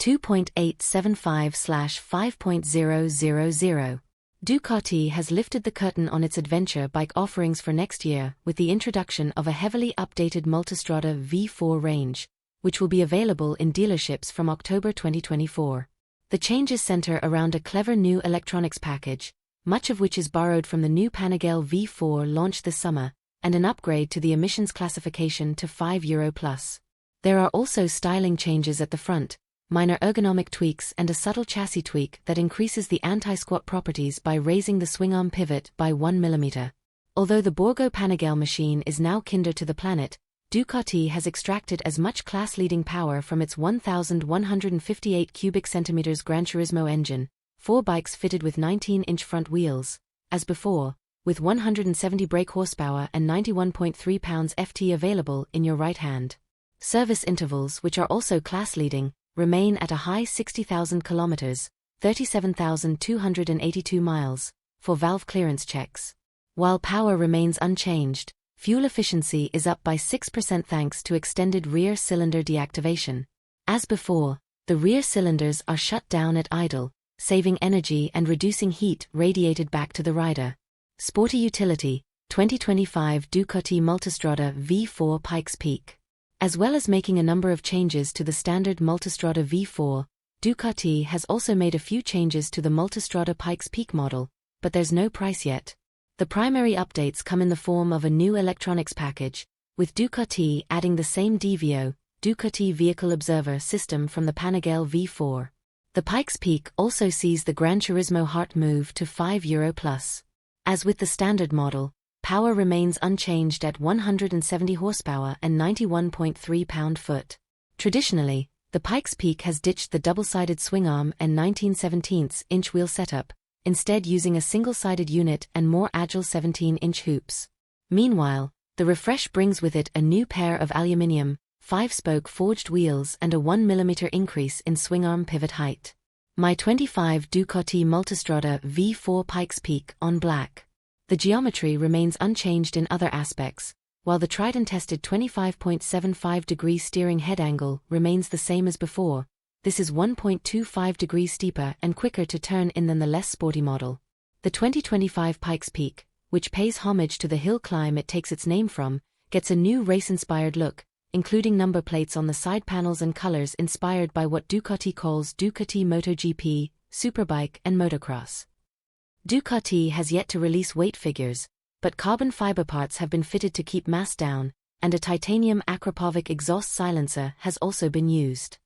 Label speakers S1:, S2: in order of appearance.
S1: 2.875/5.000. Ducati has lifted the curtain on its adventure bike offerings for next year with the introduction of a heavily updated Multistrada V4 range, which will be available in dealerships from October 2024. The changes center around a clever new electronics package, much of which is borrowed from the new Panigale V4 launched this summer, and an upgrade to the emissions classification to 5 Euro+. There are also styling changes at the front, minor ergonomic tweaks and a subtle chassis tweak that increases the anti-squat properties by raising the swingarm pivot by 1 mm. Although the Borgo Panigale machine is now kinder to the planet, Ducati has extracted as much class-leading power from its 1,158 cubic centimeters Grandturismo engine, 4 bikes fitted with 19-inch front wheels, as before, with 170 brake horsepower and 91.3 lb.ft available in your right hand. Service intervals, which are also class-leading, remain at a high 60,000 kilometers, 37,282 miles, for valve clearance checks. While power remains unchanged, fuel efficiency is up by 6% thanks to extended rear cylinder deactivation. As before, the rear cylinders are shut down at idle, saving energy and reducing heat radiated back to the rider. Sporty utility, 2025 Ducati Multistrada V4 Pikes Peak. As well as making a number of changes to the standard Multistrada V4, Ducati has also made a few changes to the Multistrada Pikes Peak model, but there's no price yet. The primary updates come in the form of a new electronics package, with Ducati adding the same DVO, Ducati Vehicle Observer system from the Panigale V4. The Pikes Peak also sees the Grandturismo heart move to 5 Euro+. As with the standard model, power remains unchanged at 170 horsepower and 91.3 pound-foot. Traditionally, the Pikes Peak has ditched the double-sided swingarm and 19/17-inch wheel setup, instead using a single-sided unit and more agile 17-inch hoops. Meanwhile, the refresh brings with it a new pair of aluminium, 5-spoke forged wheels and a 1 mm increase in swingarm pivot height. My 25 Ducati Multistrada V4 Pikes Peak on black. The geometry remains unchanged in other aspects, while the tried-and-tested 25.75-degree steering head angle remains the same as before. This is 1.25 degrees steeper and quicker to turn in than the less sporty model. The 2025 Pikes Peak, which pays homage to the hill climb it takes its name from, gets a new race-inspired look, including number plates on the side panels and colors inspired by what Ducati calls Ducati MotoGP, Superbike and Motocross. Ducati has yet to release weight figures, but carbon fiber parts have been fitted to keep mass down, and a titanium Akrapovic exhaust silencer has also been used.